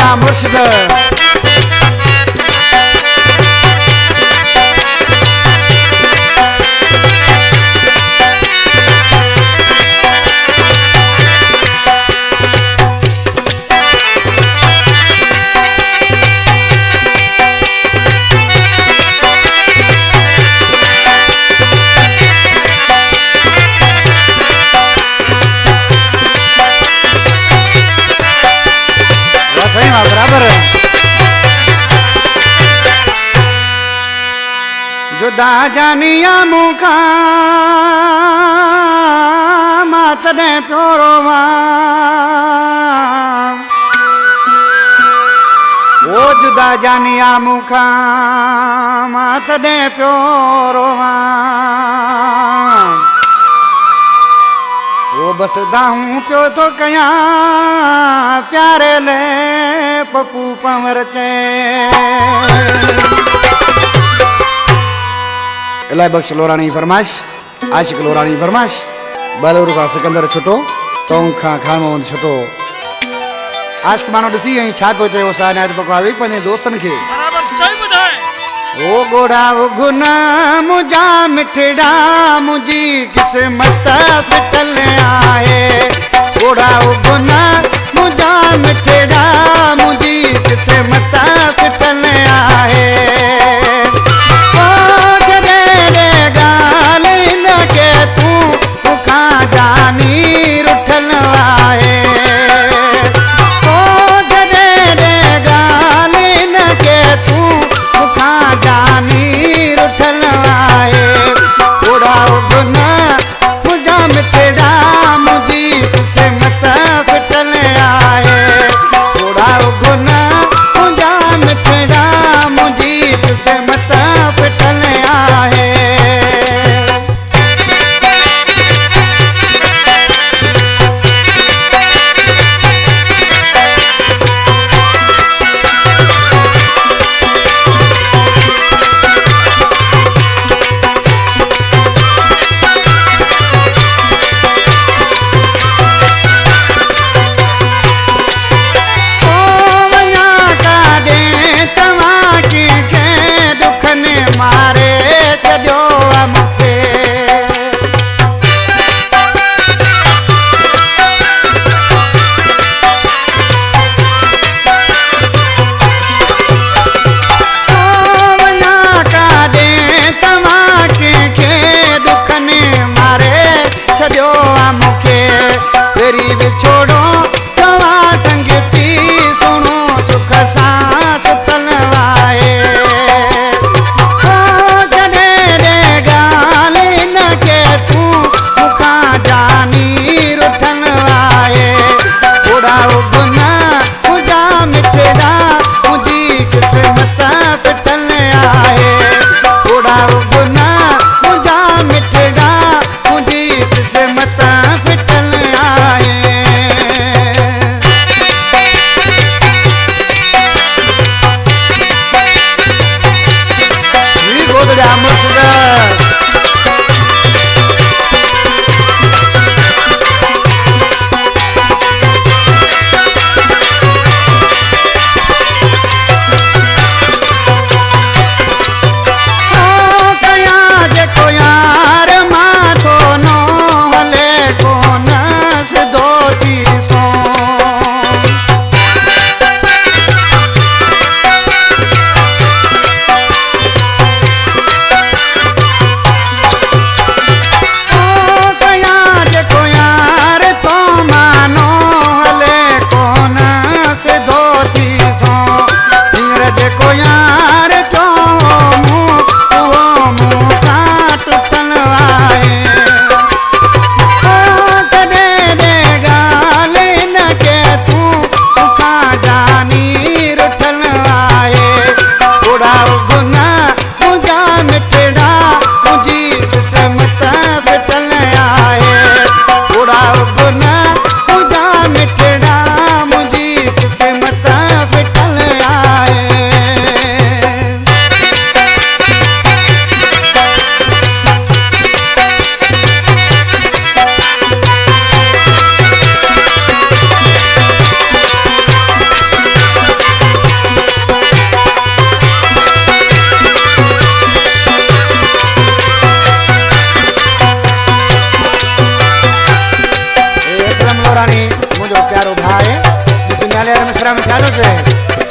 मेरा मुर्शिद बराबर जुदा जानिया मुखा मात ने प्योरो वो जुदा जानिया मुखा मात ने प्योरो वो बस दाऊं प्यो तो कया प्यारे ले पप्पू पंवर चे इलाही बख्श लोरानी फरमाइश आशिक लोरानी फरमाइश बलूर का सिकंदर छुटो तो खां खान मोहम्मद छुटो आशिक मानो ॾिसी ऐं छा पियो चयो असां नायत बकवास पंहिंजे दोस्तनि खे ओ गोड़ा ओ गुना मुझा मिठड़ा मुझी किस्मत फिटल आए गोड़ा ओ गुना मुझा मिठड़ा मुझी किस्मत फिटल आए ओ जरे रे गाल न के तू मुखा जानी रुठल आए ओ जरे रे गाल न के तू मुखा जानी रुठल आए गोड़ा गुना मुझा मिठड़ा मुझी रानी मुझो प्यारो भाई जिस न्यायालय में शराब में ठाड़ो थे